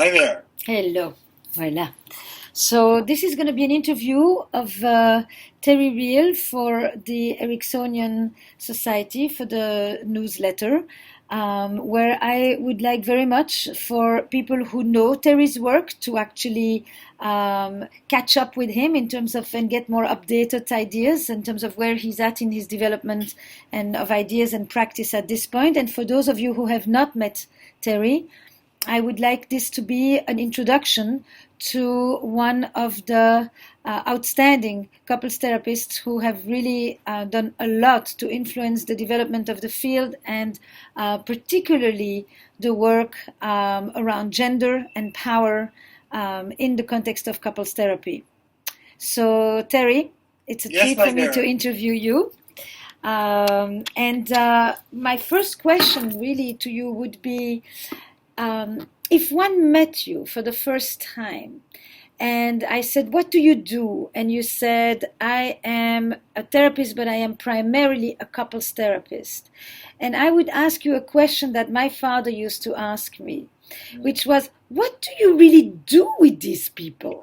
Hi there. Hello. Voila. So this is going to be an interview of Terry Real for the Ericksonian Society for the newsletter, where I would like very much for people who know Terry's work to actually catch up with him in terms of and get more updated ideas in terms of where he's at in his development and of ideas and practice at this point. And for those of you who have not met Terry, I would like this to be an introduction to one of the outstanding couples therapists who have really done a lot to influence the development of the field and particularly the work around gender and power in the context of couples therapy. So, Terry, it's a Yes, treat my for me to dear. interview you. And my first question, really, to you would be if one met you for the first time and I said, "What do you do?" And you said, "I am a therapist, but I am primarily a couples therapist." And I would ask you a question that my father used to ask me, which was, "What do you really do with these people?"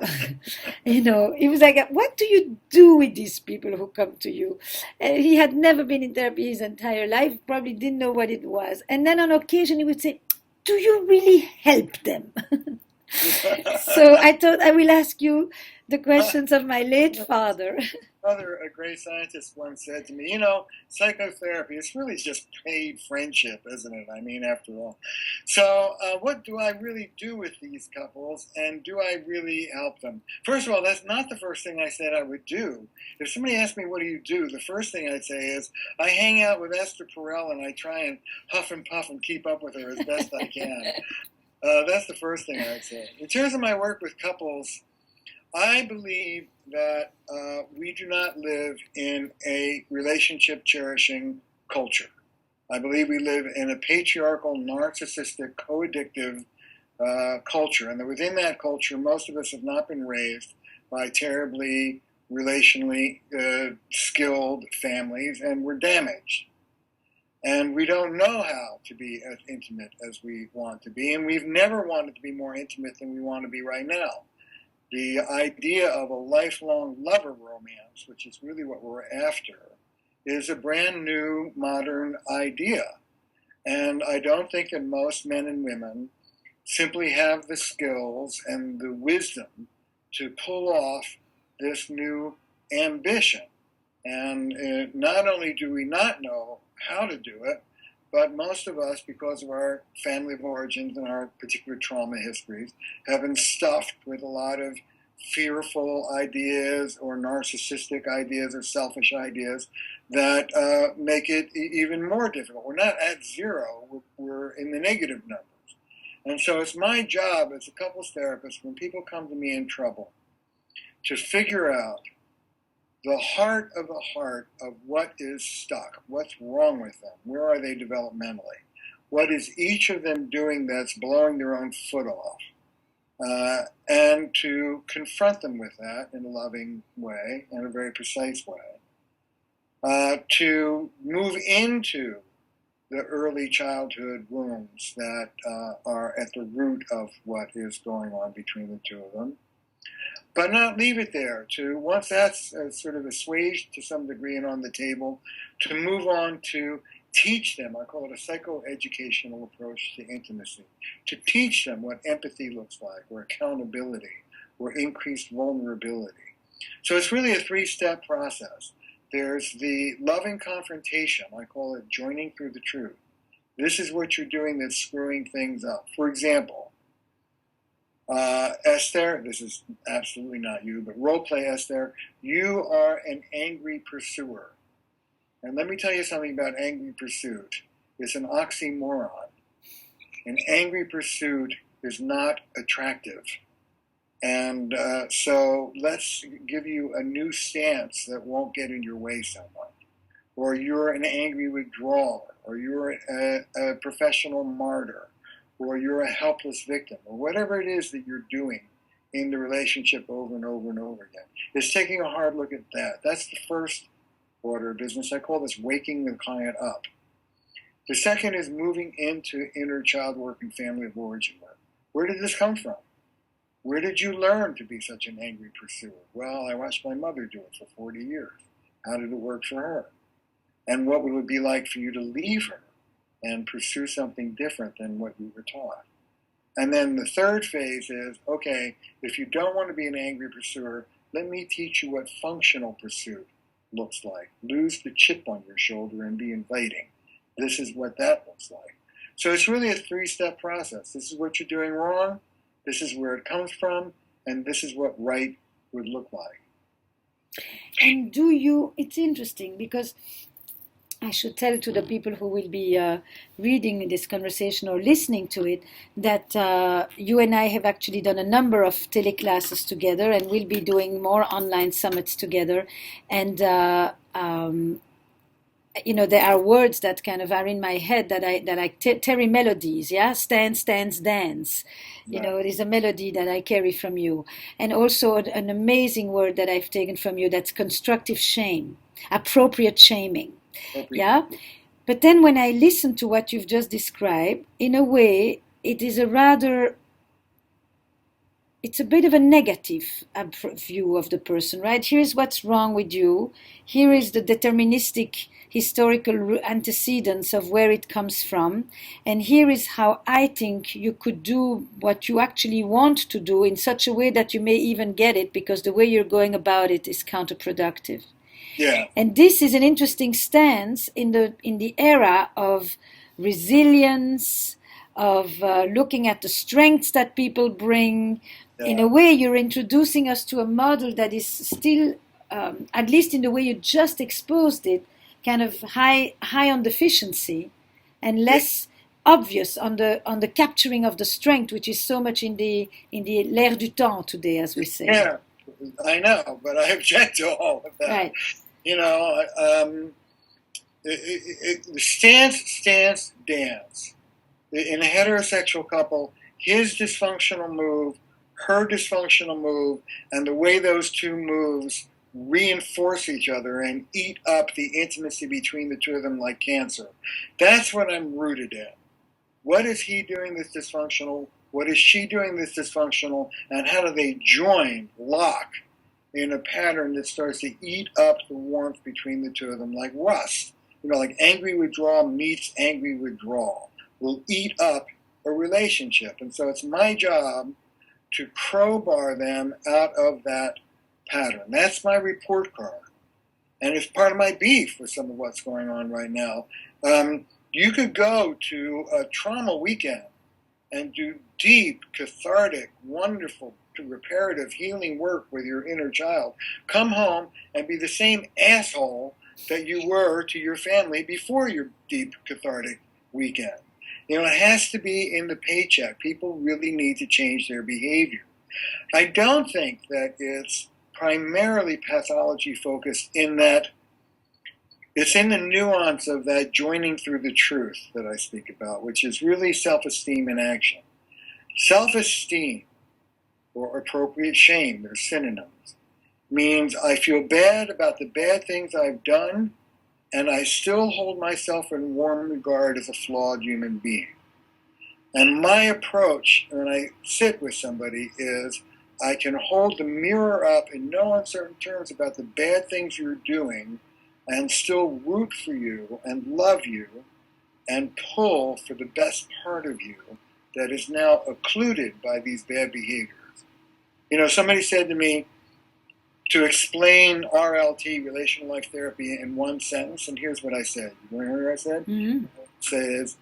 He was like, "What do you do with these people who come to you?" He had never been in therapy his entire life, probably didn't know what it was. And then on occasion he would say, "Do you really help them?" So I thought I will ask you the questions of my late father. A great scientist once said to me, psychotherapy, it's really just paid friendship, isn't it? I mean, after all. So, what do I really do with these couples, and do I really help them? First of all, that's not the first thing I said I would do. If somebody asked me, what do you do? The first thing I'd say is, I hang out with Esther Perel and I try and huff and puff and keep up with her as best I can. That's the first thing I'd say. In terms of my work with couples, I believe that we do not live in a relationship cherishing culture. I believe we live in a patriarchal, narcissistic, co-addictive culture, and that within that culture, most of us have not been raised by terribly relationally skilled families, and we're damaged. And we don't know how to be as intimate as we want to be, and we've never wanted to be more intimate than we want to be right now. The idea of a lifelong lover romance, which is really what we're after, is a brand new modern idea. And I don't think that most men and women simply have the skills and the wisdom to pull off this new ambition. And not only do we not know how to do it, but most of us, because of our family of origins and our particular trauma histories, have been stuffed with a lot of fearful ideas or narcissistic ideas or selfish ideas that make it even more difficult. We're not at zero, we're in the negative numbers. And so it's my job as a couples therapist, when people come to me in trouble, to figure out the heart of what is stuck, what's wrong with them, where are they developmentally, what is each of them doing that's blowing their own foot off, and to confront them with that in a loving way, in a very precise way, to move into the early childhood wounds that are at the root of what is going on between the two of them, but not leave it there. To once that's sort of assuaged to some degree and on the table, to move on to teach them. I call it a psychoeducational approach to intimacy. To teach them what empathy looks like, or accountability, or increased vulnerability. So it's really a three-step process. There's the loving confrontation. I call it joining through the truth. This is what you're doing that's screwing things up. For example, Esther, this is absolutely not you, but role play Esther, you are an angry pursuer. And let me tell you something about angry pursuit. It's an oxymoron. An angry pursuit is not attractive. And so let's give you a new stance that won't get in your way somewhat. Or you're an angry withdrawer, or you're a professional martyr, or you're a helpless victim, or whatever it is that you're doing in the relationship over and over and over again. It's taking a hard look at that. That's the first order of business. I call this waking the client up. The second is moving into inner child work and family of origin work. Where did this come from? Where did you learn to be such an angry pursuer? Well, I watched my mother do it for 40 years. How did it work for her? And what would it be like for you to leave her and pursue something different than what you were taught? And then the third phase is, okay, if you don't want to be an angry pursuer, let me teach you what functional pursuit looks like. Lose the chip on your shoulder and be inviting. This is what that looks like. So it's really a 3-step process. This is what you're doing wrong, this is where it comes from, and this is what right would look like. And it's interesting because I should tell to the people who will be reading this conversation or listening to it that you and I have actually done a number of teleclasses together, and we'll be doing more online summits together. And there are words that kind of are in my head that Terry melodies, yeah, stand, stands, dance. Right. It is a melody that I carry from you, and also an amazing word that I've taken from you. That's constructive shame, appropriate shaming. Yeah, but then when I listen to what you've just described, in a way, it's a bit of a negative view of the person, right? Here's what's wrong with you. Here is the deterministic historical antecedents of where it comes from. And here is how I think you could do what you actually want to do in such a way that you may even get it, because the way you're going about it is counterproductive. Yeah. And this is an interesting stance in the era of resilience, of looking at the strengths that people bring. Yeah. In a way, you're introducing us to a model that is still, at least in the way you just exposed it, kind of high on deficiency, and less obvious on the capturing of the strength, which is so much in the l'air du temps today, as we say. Yeah, I know, but I object to all of that. Right. Stance, dance. In a heterosexual couple, his dysfunctional move, her dysfunctional move, and the way those two moves reinforce each other and eat up the intimacy between the two of them like cancer. That's what I'm rooted in. What is he doing that's dysfunctional? What is she doing that's dysfunctional? And how do they lock in a pattern that starts to eat up the warmth between the two of them like rust? Like angry withdrawal meets angry withdrawal will eat up a relationship. And so it's my job to crowbar them out of that pattern. That's my report card. And it's part of my beef with some of what's going on right now. You could go to a trauma weekend and do deep, cathartic, wonderful, reparative, healing work with your inner child. Come home and be the same asshole that you were to your family before your deep, cathartic weekend. It has to be in the paycheck. People really need to change their behavior. I don't think that it's primarily pathology focused in that it's in the nuance of that joining through the truth that I speak about, which is really self-esteem in action. Self-esteem, or appropriate shame, they're synonyms, means I feel bad about the bad things I've done, and I still hold myself in warm regard as a flawed human being. And my approach when I sit with somebody is I can hold the mirror up in no uncertain terms about the bad things you're doing and still root for you and love you and pull for the best part of you that is now occluded by these bad behaviors. Somebody said to me, to explain RLT, relational life therapy, in one sentence, and here's what I said. You want to hear what I said? Mm-hmm. It says,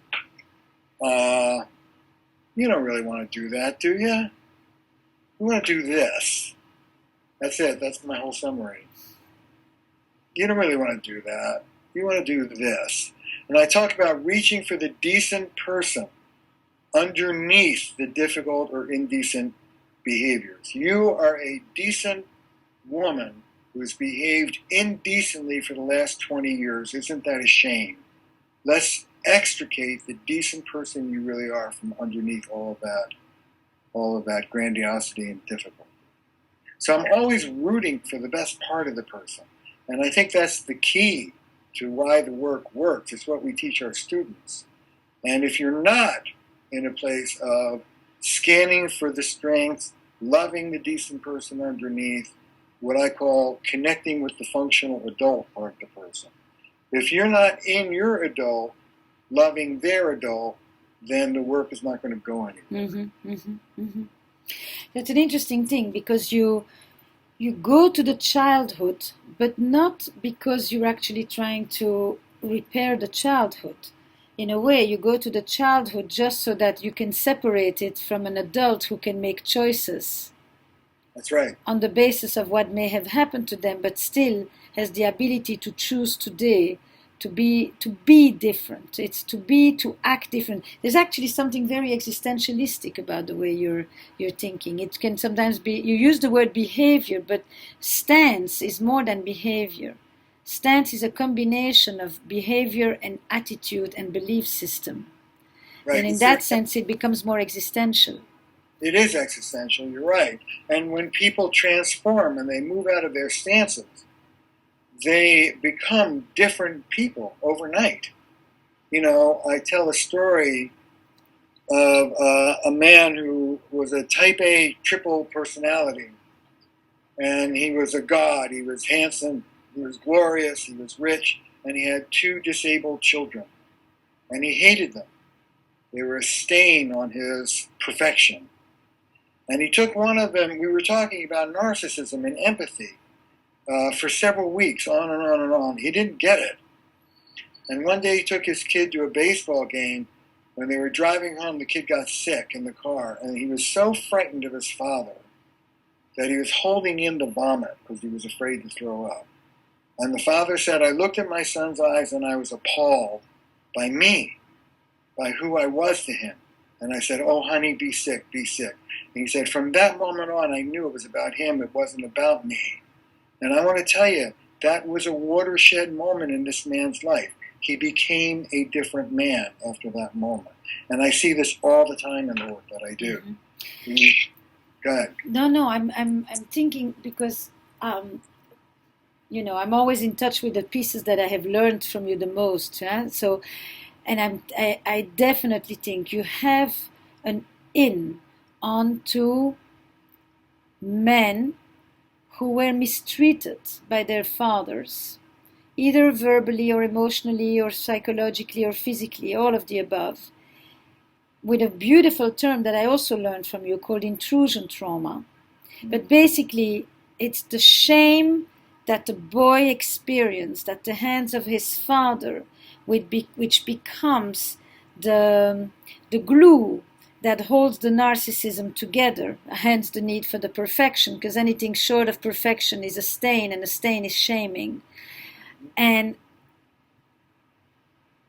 you don't really want to do that, do you? You want to do this. That's it. That's my whole summary. You don't really want to do that. You want to do this. And I talk about reaching for the decent person underneath the difficult or indecent behaviors. You are a decent woman who's behaved indecently for the last 20 years. Isn't that a shame? Let's extricate the decent person you really are from underneath all of that grandiosity and difficulty. So I'm always rooting for the best part of the person. And I think that's the key to why the work works. It's what we teach our students. And if you're not in a place of scanning for the strengths, loving the decent person underneath, what I call connecting with the functional adult part of the person. If you're not in your adult, loving their adult, then the work is not going to go anywhere. Mm-hmm, mm-hmm, mm-hmm. That's an interesting thing, because you go to the childhood, but not because you're actually trying to repair the childhood. In a way, you go to the childhood just so that you can separate it from an adult who can make choices. That's right. On the basis of what may have happened to them, but still has the ability to choose today to be different. It's to act different. There's actually something very existentialistic about the way you're thinking. It can sometimes be, you use the word behavior, but stance is more than behavior. Stance is a combination of behavior and attitude and belief system. Right. And in that sense, it becomes more existential. It is existential, you're right. And when people transform and they move out of their stances, they become different people overnight. You know, I tell a story of a man who was a type A triple personality. And he was a god. He was handsome, he was glorious, he was rich, and he had 2 disabled children. And he hated them. They were a stain on his perfection. And he took one of them. We were talking about narcissism and empathy for several weeks, on and on and on. He didn't get it. And one day he took his kid to a baseball game. When they were driving home, the kid got sick in the car. And he was so frightened of his father that he was holding in to vomit because he was afraid to throw up. And the father said, I looked at my son's eyes and I was appalled by me, by who I was to him. And I said, oh, honey, be sick, be sick. And he said, from that moment on, I knew it was about him. It wasn't about me. And I want to tell you, that was a watershed moment in this man's life. He became a different man after that moment. And I see this all the time in the work that I do. Mm-hmm. Go ahead. No, I'm thinking because, you know, I'm always in touch with the pieces that I have learned from you the most. Yeah? So, and I definitely think you have an in onto men who were mistreated by their fathers, either verbally or emotionally or psychologically or physically, all of the above, with a beautiful term that I also learned from you called intrusion trauma. But basically, it's the shame that the boy experienced at the hands of his father, which becomes the glue that holds the narcissism together, hence the need for the perfection, because anything short of perfection is a stain, and a stain is shaming. And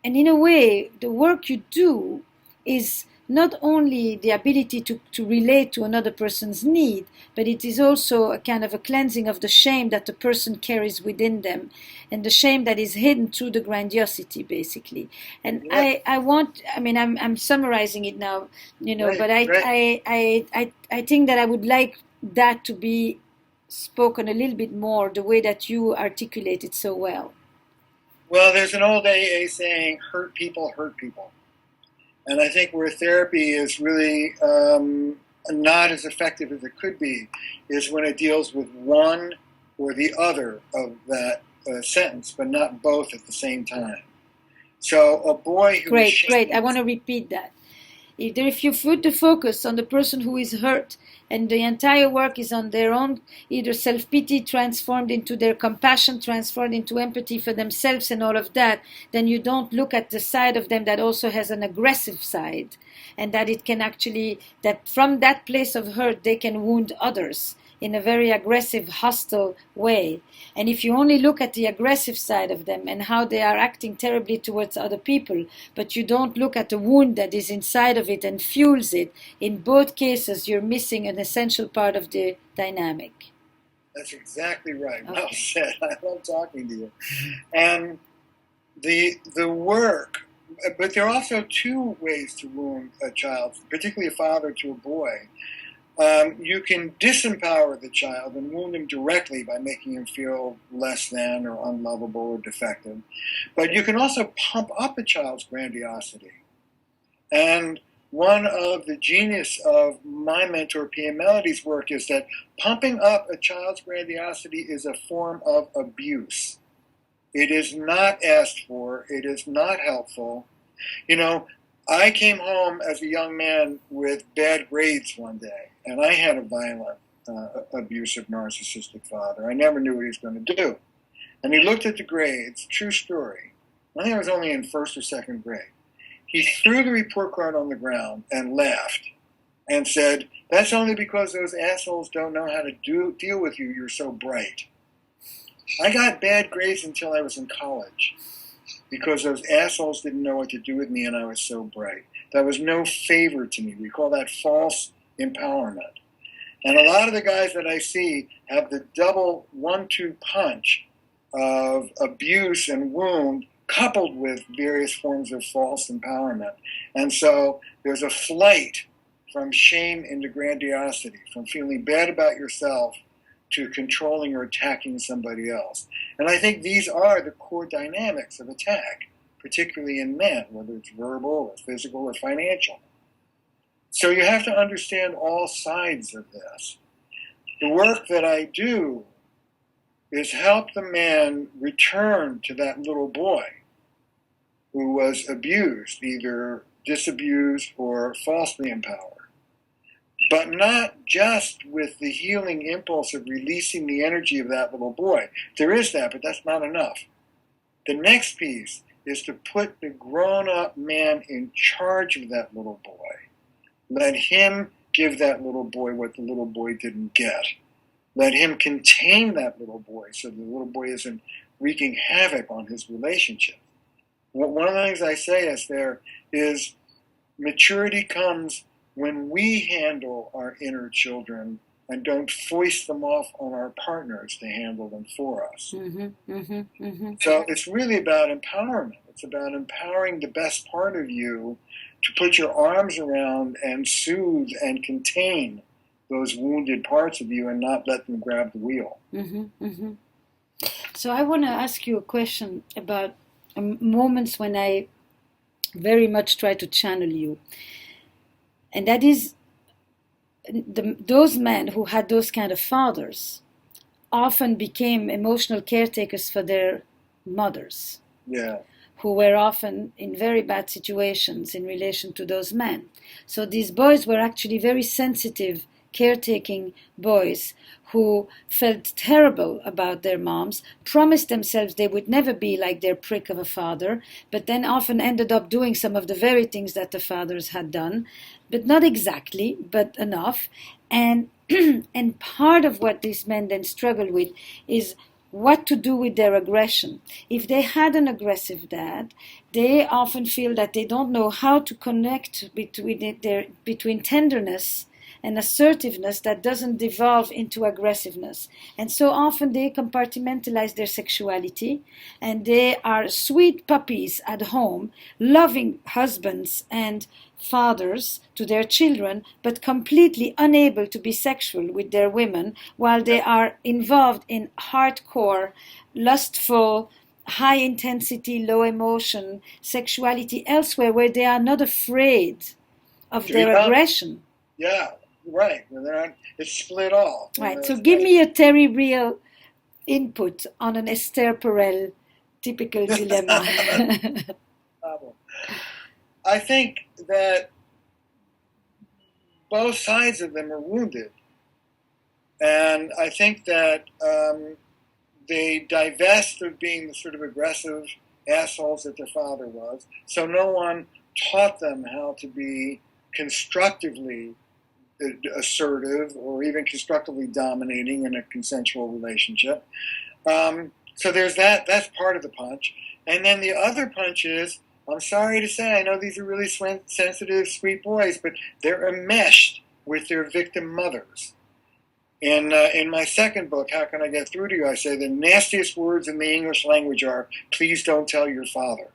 in a way, the work you do is not only the ability to relate to another person's need, but it is also a kind of a cleansing of the shame that the person carries within them, and the shame that is hidden through the grandiosity, basically. And yeah. I'm summarizing it now, you know, right, but I think that I would like that to be spoken a little bit more, the way that you articulate it so well. Well, there's an old AA saying, hurt people hurt people. And I think where therapy is really not as effective as it could be is when it deals with one or the other of that sentence, but not both at the same time. So a boy who Great. I want to repeat that. If you put the focus on the person who is hurt, and the entire work is on their own, either self-pity transformed into their compassion, transformed into empathy for themselves and all of that, then you don't look at the side of them that also has an aggressive side, and that it can actually, that from that place of hurt, they can wound others in a very aggressive, hostile way. And if you only look at the aggressive side of them and how they are acting terribly towards other people, but you don't look at the wound that is inside of it and fuels it, in both cases you're missing an essential part of the dynamic. That's exactly right. Okay. Well said. I love talking to you. And the work, but there are also 2 ways to wound a child, particularly a father to a boy. You can disempower the child and wound him directly by making him feel less than or unlovable or defective. But you can also pump up a child's grandiosity. And one of the genius of my mentor P.M. Melody's work is that pumping up a child's grandiosity is a form of abuse. It is not asked for. It is not helpful. You know, I came home as a young man with bad grades one day, and I had a violent, abusive, narcissistic father. I never knew what he was going to do. And he looked at the grades, true story. I think I was only in first or second grade. He threw the report card on the ground and laughed and said, "That's only because those assholes don't know how to deal with you. You're so bright." I got bad grades until I was in college because those assholes didn't know what to do with me and I was so bright. That was no favor to me. We call that false empowerment. And a lot of the guys that I see have the double 1-2 punch of abuse and wound coupled with various forms of false empowerment. And so there's a flight from shame into grandiosity, from feeling bad about yourself to controlling or attacking somebody else. And I think these are the core dynamics of attack, particularly in men, whether it's verbal or physical or financial. So you have to understand all sides of this. The work that I do is help the man return to that little boy who was abused, either disabused or falsely empowered. But not just with the healing impulse of releasing the energy of that little boy. There is that, but that's not enough. The next piece is to put the grown-up man in charge of that little boy. Let him give that little boy what the little boy didn't get. Let him contain that little boy so the little boy isn't wreaking havoc on his relationship. One of the things I say is maturity comes when we handle our inner children and don't foist them off on our partners to handle them for us. Mm-hmm, mm-hmm, mm-hmm. So it's really about empowerment. It's about empowering the best part of you to put your arms around and soothe and contain those wounded parts of you and not let them grab the wheel. Mm-hmm, mm-hmm. So I want to ask you a question about moments when I very much try to channel you. And that is those men who had those kind of fathers often became emotional caretakers for their mothers. Yeah. Who were often in very bad situations in relation to those men. So these boys were actually very sensitive, caretaking boys who felt terrible about their moms, promised themselves they would never be like their prick of a father, but then often ended up doing some of the very things that the fathers had done, but not exactly, but enough. And and part of what these men then struggle with is what to do with their aggression. If they had an aggressive dad, they often feel that they don't know how to connect between tenderness and assertiveness that doesn't devolve into aggressiveness. And so often they compartmentalize their sexuality, and they are sweet puppies at home, loving husbands and fathers to their children, but completely unable to be sexual with their women, while they are involved in hardcore, lustful, high intensity, low emotion sexuality elsewhere, where they are not afraid of their aggression. Yeah, right. It's split off. Right. So give me a Terry Real input on an Esther Perel typical dilemma. I think that both sides of them are wounded. And I think that they divest of being the sort of aggressive assholes that their father was. So no one taught them how to be constructively assertive or even constructively dominating in a consensual relationship. So there's that. That's part of the punch. And then the other punch is, I'm sorry to say, I know these are really sensitive, sweet boys, but they're enmeshed with their victim mothers. In my second book, How Can I Get Through to You, I say the nastiest words in the English language are, please don't tell your father.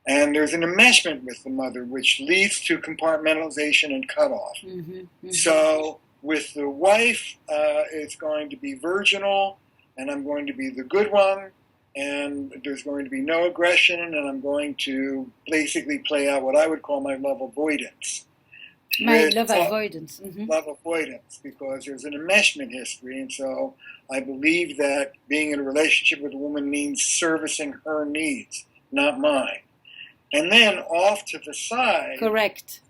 And there's an enmeshment with the mother, which leads to compartmentalization and cutoff. Mm-hmm, mm-hmm. So with the wife, it's going to be virginal, and I'm going to be the good one. and there's going to be no aggression, and I'm going to basically play out what I would call my love avoidance. My love avoidance. Love avoidance, because there's an enmeshment history, and so I believe that being in a relationship with a woman means servicing her needs, not mine. And then off to the side, correct,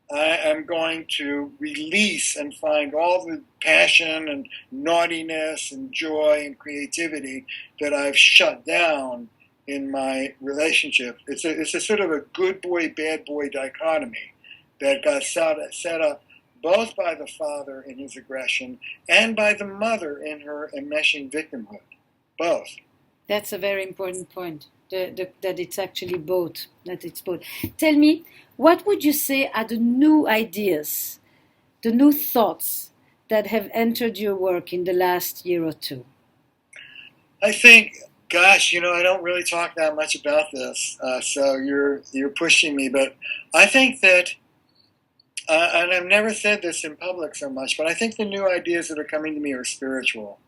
I am going to release and find all the passion and naughtiness and joy and creativity that I've shut down in my relationship. It's a sort of a good boy, bad boy dichotomy that got set up both by the father in his aggression and by the mother in her enmeshing victimhood. Both. That's a very important point. That it's actually both. That it's both. Tell me, what would you say are the new ideas, the new thoughts that have entered your work in the last year or two? I think, gosh, I don't really talk that much about this, so you're pushing me. But I think that, and I've never said this in public so much, but I think the new ideas that are coming to me are spiritual.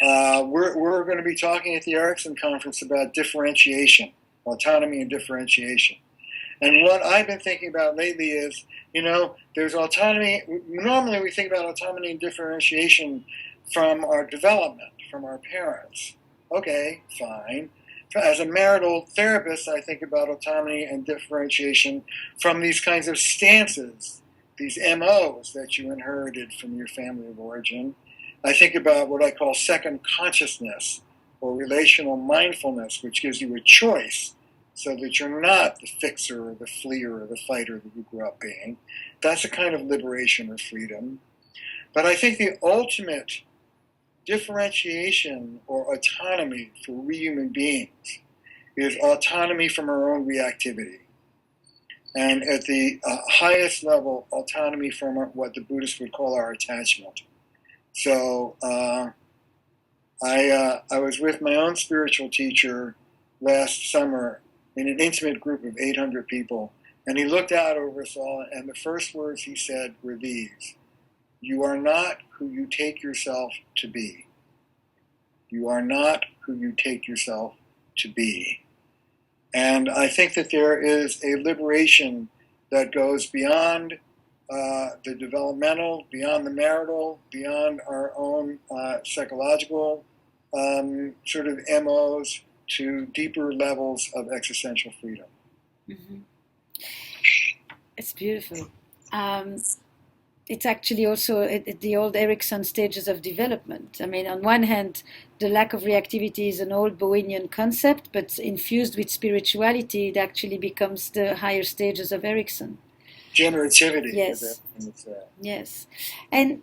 We're going to be talking at the Erickson conference about differentiation, autonomy and differentiation. And what I've been thinking about lately is, there's autonomy. Normally we think about autonomy and differentiation from our development, from our parents. Okay, fine. As a marital therapist, I think about autonomy and differentiation from these kinds of stances, these MOs that you inherited from your family of origin. I think about what I call second consciousness, or relational mindfulness, which gives you a choice so that you're not the fixer or the fleer or the fighter that you grew up being. That's a kind of liberation or freedom. But I think the ultimate differentiation or autonomy for we human beings is autonomy from our own reactivity. And at the highest level, autonomy from what the Buddhists would call our attachment. So I was with my own spiritual teacher last summer in an intimate group of 800 people, and he looked out over us all, and the first words he said were these: "You are not who you take yourself to be. You are not who you take yourself to be." And I think that there is a liberation that goes beyond the developmental, beyond the marital, beyond our own psychological sort of MOs, to deeper levels of existential freedom. Mm-hmm. It's beautiful. It's actually also at the old Erickson stages of development. I mean, on one hand, the lack of reactivity is an old Bowenian concept, but infused with spirituality, it actually becomes the higher stages of Erickson. Generativity. Yes. Yes. And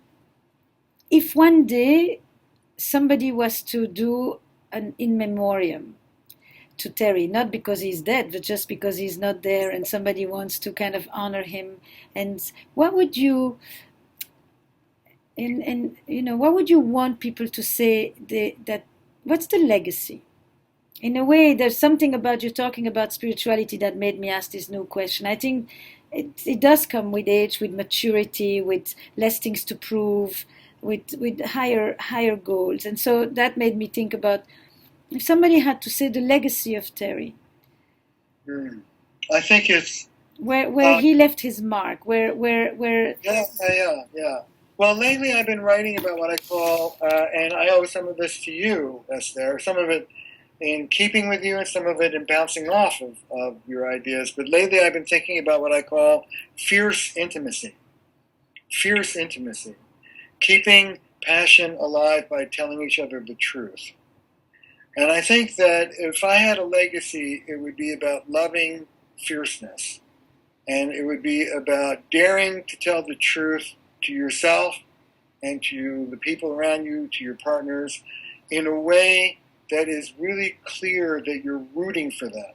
if one day somebody was to do an in memoriam to Terry, not because he's dead, but just because he's not there, and somebody wants to kind of honor him, and what would you what would you want people to say that what's the legacy? In a way, there's something about you talking about spirituality that made me ask this new question. I think it does come with age, with maturity, with less things to prove, with higher goals. And so that made me think about, if somebody had to say the legacy of Terry. I think it's where he left his mark, where Yeah. Well, lately I've been writing about what I call, and I owe some of this to you, Esther, some of it in keeping with you and some of it in bouncing off of your ideas. But lately I've been thinking about what I call fierce intimacy. Fierce intimacy. Keeping passion alive by telling each other the truth. And I think that if I had a legacy, it would be about loving fierceness. And it would be about daring to tell the truth to yourself and to the people around you, to your partners, in a way that is really clear that you're rooting for them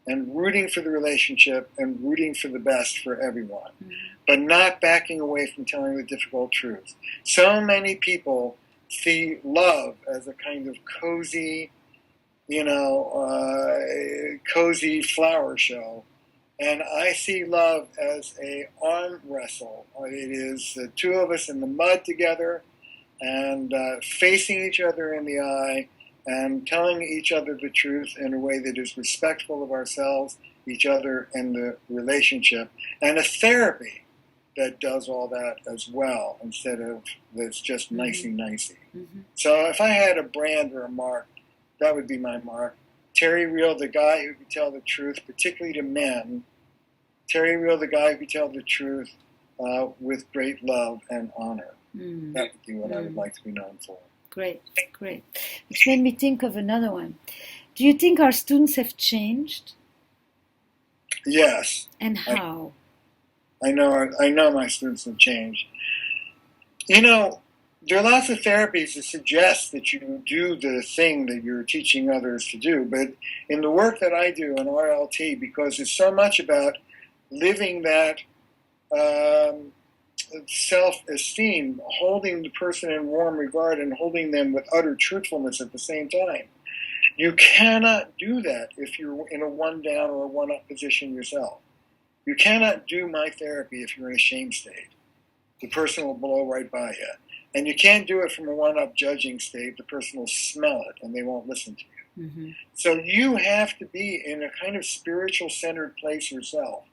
and rooting for the relationship and rooting for the best for everyone, but not backing away from telling the difficult truth. So many people see love as a kind of cozy, cozy flower show. And I see love as an arm wrestle. It is the two of us in the mud together and facing each other in the eye and telling each other the truth in a way that is respectful of ourselves, each other, and the relationship, and a therapy that does all that as well, instead of that's just nicey-nicey. Mm-hmm. So if I had a brand or a mark, that would be my mark. Terry Real, the guy who could tell the truth, particularly to men. Terry Real, the guy who could tell the truth with great love and honor. That would be what I would like to be known for. Great, great. Which made me think of another one. Do you think our students have changed? Yes. And how? I know my students have changed. You know, there are lots of therapies that suggest that you do the thing that you're teaching others to do. But in the work that I do in RLT, because it's so much about living that self-esteem, holding the person in warm regard and holding them with utter truthfulness at the same time, you cannot do that if you're in a one-down or a one-up position yourself. You cannot do my therapy if you're in a shame state. The person will blow right by you. And you can't do it from a one-up judging state. The person will smell it and they won't listen to you. Mm-hmm. So you have to be in a kind of spiritual centered place yourself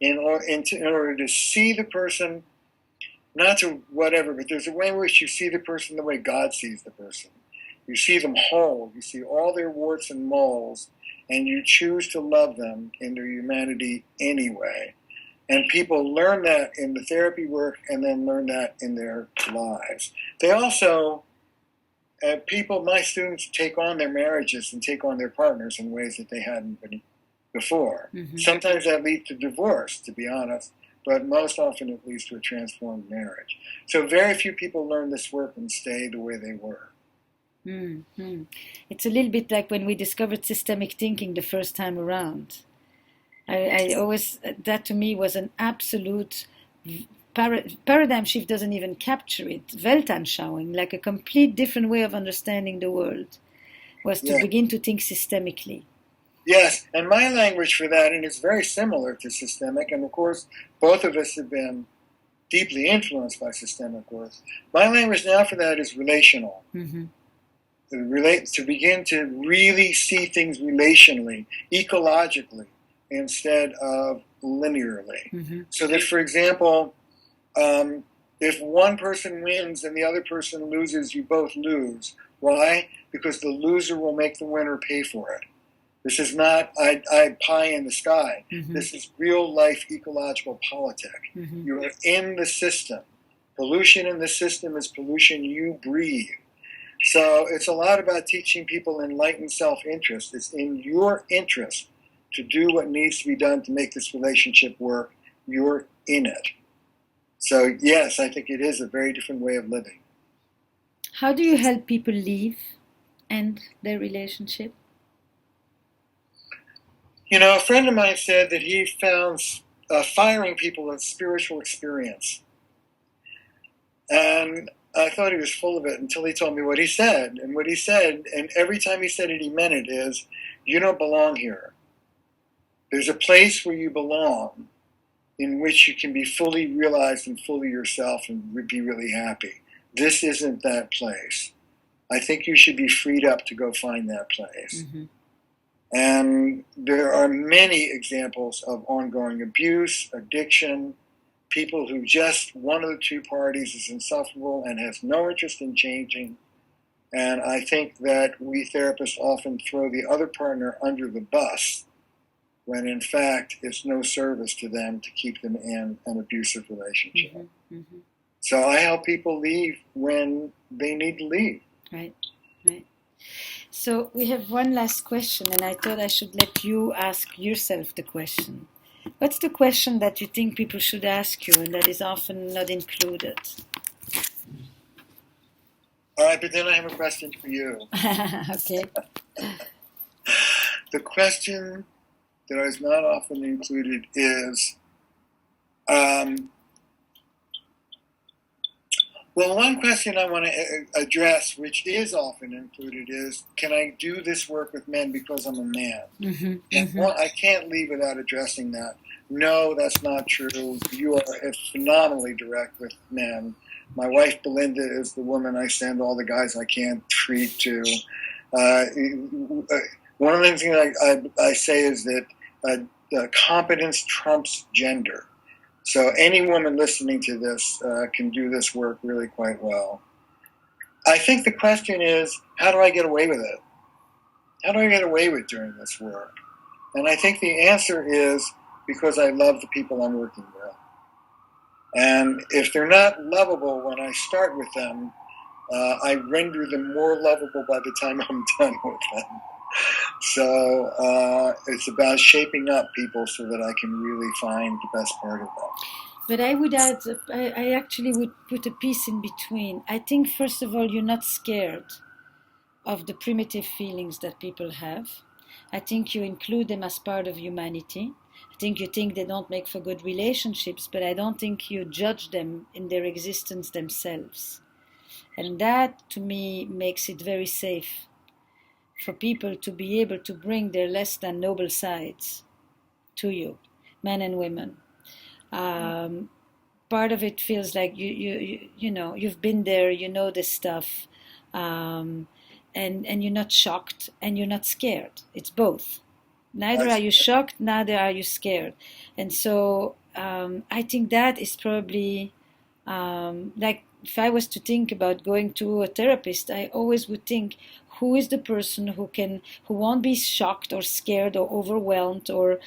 in order to see the person, not to whatever, but there's a way in which you see the person the way God sees the person. You see them whole. You see all their warts and moles, and you choose to love them in their humanity anyway. And people learn that in the therapy work and then learn that in their lives. They also, my students take on their marriages and take on their partners in ways that they hadn't been before. Mm-hmm. Sometimes that leads to divorce, to be honest, but most often it leads to a transformed marriage. So very few people learn this work and stay the way they were. Mm-hmm. It's a little bit like when we discovered systemic thinking the first time around. I always, that to me was an absolute paradigm shift, doesn't even capture it. Weltanschauung, like a complete different way of understanding the world, was to begin to think systemically. Yes, and my language for that, and it's very similar to systemic, and of course both of us have been deeply influenced by systemic work. My language now for that is relational. Mm-hmm. To begin to really see things relationally, ecologically, instead of linearly. Mm-hmm. So that, for example, if one person wins and the other person loses, you both lose. Why? Because the loser will make the winner pay for it. This is not pie in the sky. Mm-hmm. This is real life ecological politics. Mm-hmm. You are in the system. Pollution in the system is pollution you breathe. So it's a lot about teaching people enlightened self-interest. It's in your interest to do what needs to be done to make this relationship work. You're in it. So yes, I think it is a very different way of living. How do you help people leave and their relationship? You know, a friend of mine said that he found firing people a spiritual experience. And I thought he was full of it until he told me what he said. And what he said, and every time he said it, he meant it, is, you don't belong here. There's a place where you belong in which you can be fully realized and fully yourself and be really happy. This isn't that place. I think you should be freed up to go find that place. Mm-hmm. And there are many examples of ongoing abuse, addiction, people who just one of the two parties is insufferable and has no interest in changing. And I think that we therapists often throw the other partner under the bus when in fact it's no service to them to keep them in an abusive relationship. Mm-hmm. Mm-hmm. So I help people leave when they need to leave. Right, right. So we have one last question, and I thought I should let you ask yourself the question. What's the question that you think people should ask you and that is often not included? All right, but then I have a question for you. Okay. The question that is not often included is, well, one question I want to address, which is often included, is, can I do this work with men because I'm a man? Mm-hmm. And Mm-hmm. I can't leave without addressing that. No, that's not true. You are phenomenally direct with men. My wife, Belinda, is the woman I send all the guys I can't treat to. One of the things I say is that competence trumps gender. So any woman listening to this can do this work really quite well. I think the question is, how do I get away with it? How do I get away with doing this work? And I think the answer is because I love the people I'm working with. And if they're not lovable when I start with them, I render them more lovable by the time I'm done with them. So it's about shaping up people so that I can really find the best part of them. But I would add, I actually would put a piece in between. I think, first of all, you're not scared of the primitive feelings that people have. I think you include them as part of humanity. I think you think they don't make for good relationships, but I don't think you judge them in their existence themselves. And that, to me, makes it very safe for people to be able to bring their less than noble sides to you, men and women. Um, Part of it feels like you know you've been there, you know this stuff, um, and you're not shocked and you're not scared. It's both. Neither are you shocked, neither are you scared, and so I think that is probably like if I was to think about going to a therapist, I always would think, who is the person who won't be shocked or scared or overwhelmed or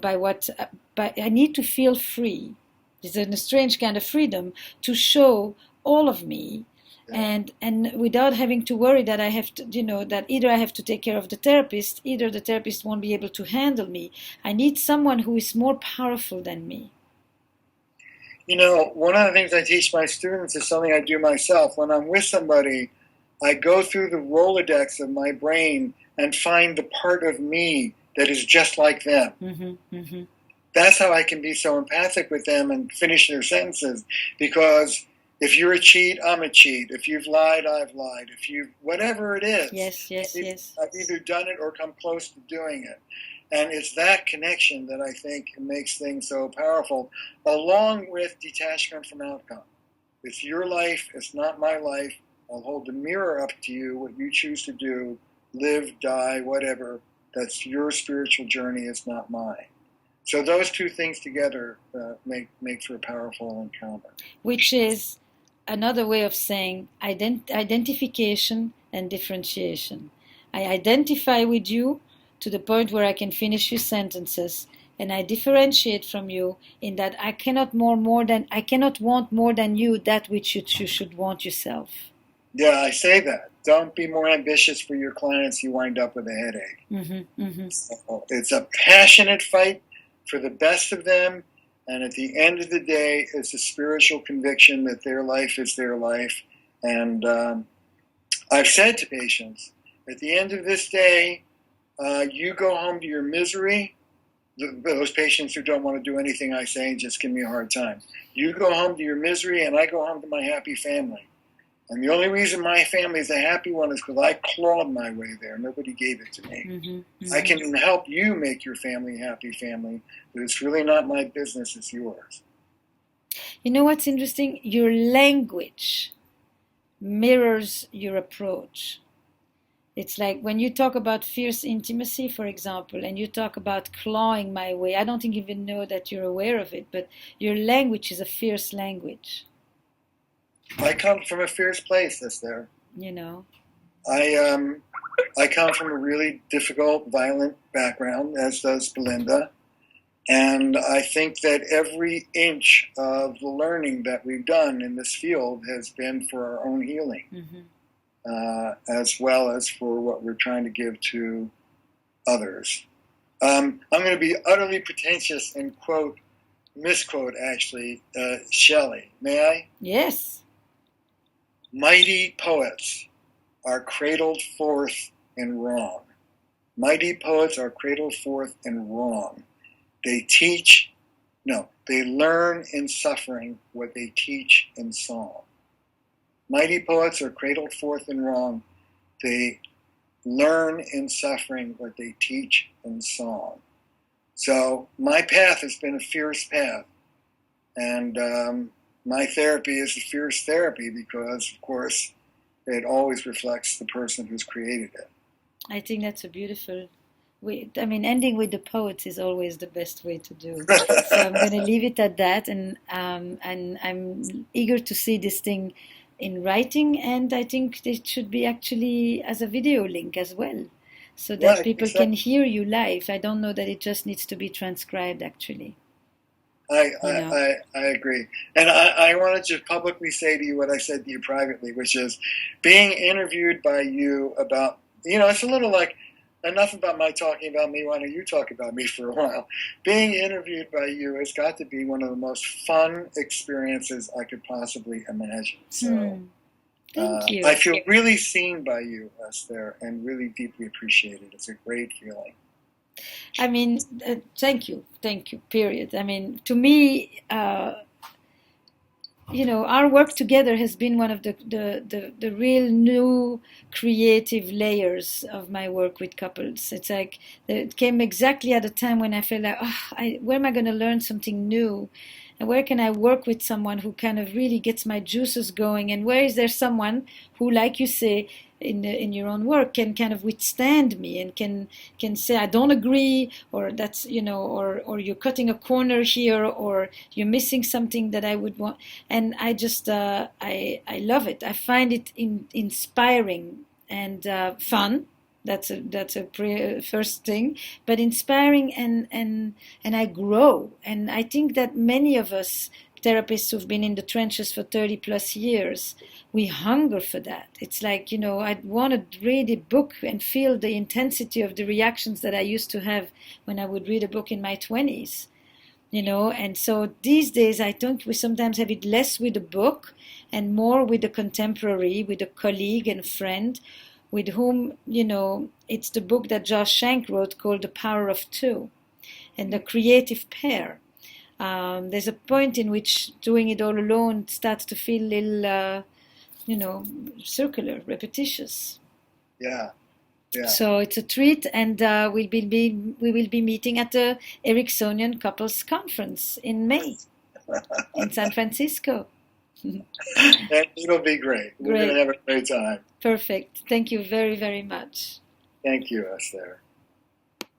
by what, but I need to feel free. It's a strange kind of freedom to show all of me, and without having to worry that I have to, that either I have to take care of the therapist, either the therapist won't be able to handle me. I need someone who is more powerful than me. One of the things I teach my students is something I do myself. When I'm with somebody, I go through the Rolodex of my brain and find the part of me that is just like them. Mm-hmm, mm-hmm. That's how I can be so empathic with them and finish their sentences. Because if you're a cheat, I'm a cheat. If you've lied, I've lied. If you, whatever it is, yes. I've either done it or come close to doing it. And it's that connection that I think makes things so powerful, along with detachment from outcome. It's your life, it's not my life. I'll hold the mirror up to you, what you choose to do, live, die, whatever. That's your spiritual journey, it's not mine. So those two things together make for a powerful encounter. Which is another way of saying identification and differentiation. I identify with you to the point where I can finish your sentences, and I differentiate from you in that I cannot want more than you that which you should want yourself. Yeah, I say that. Don't be more ambitious for your clients, you wind up with a headache. Mm-hmm, mm-hmm. So it's a passionate fight for the best of them, and at the end of the day, it's a spiritual conviction that their life is their life. And I've said to patients, at the end of this day, you go home to your misery. Those patients who don't want to do anything I say and just give me a hard time. You go home to your misery, and I go home to my happy family. And the only reason my family is a happy one is because I clawed my way there. Nobody gave it to me. Mm-hmm, mm-hmm. I can help you make your family a happy family, but it's really not my business, it's yours. You know what's interesting? Your language mirrors your approach. It's like when you talk about fierce intimacy, for example, and you talk about clawing my way, I don't think you even know that you're aware of it, but your language is a fierce language. I come from a fierce place, Esther. I come from a really difficult, violent background, as does Belinda. And I think that every inch of the learning that we've done in this field has been for our own healing, as well as for what we're trying to give to others. I'm going to be utterly pretentious and misquote, actually, Shelley. May I? Yes. Mighty poets are cradled forth in wrong. Mighty poets are cradled forth in wrong. They learn in suffering what they teach in song. Mighty poets are cradled forth in wrong. They learn in suffering what they teach in song. So my path has been a fierce path. And my therapy is a fierce therapy because, of course, it always reflects the person who's created it. I think that's a beautiful way. I mean, ending with the poets is always the best way to do. So I'm going to leave it at that, and I'm eager to see this thing in writing, and I think it should be actually as a video link as well, so Yeah, that I think people so. can hear you live. I don't know that it just needs to be transcribed, actually. I, You I, know. I, I agree. And I wanted to publicly say to you what I said to you privately, which is being interviewed by you about, it's a little like enough about my talking about me. Why don't you talk about me for a while? Being interviewed by you has got to be one of the most fun experiences I could possibly imagine. So Thank I you. feel really seen by you, Esther, and really deeply appreciated. It's a great feeling. I mean, thank you, period. I mean, to me, our work together has been one of the real new creative layers of my work with couples. It's like it came exactly at a time when I felt like, where am I going to learn something new? And where can I work with someone who kind of really gets my juices going? And where is there someone who, like you say, in your own work, can kind of withstand me and can say I don't agree, or that's or you're cutting a corner here, or you're missing something that I would want. And I just I love it. I find it inspiring and fun. That's a first thing, but inspiring, and I grow. And I think that many of us therapists who've been in the trenches for 30 plus years, we hunger for that. It's like, I'd want to read a book and feel the intensity of the reactions that I used to have when I would read a book in my 20s. And so these days I think we sometimes have it less with a book and more with a contemporary, with a colleague and friend with whom, it's the book that Josh Shank wrote called The Power of Two and the creative pair. There's a point in which doing it all alone starts to feel a little, circular, repetitious. Yeah, yeah. So it's a treat, and we will be meeting at the Ericksonian Couples Conference in May in San Francisco. And it'll be great. We're going to Great, have a great time. perfect. Thank you very, very much. Thank you, Esther.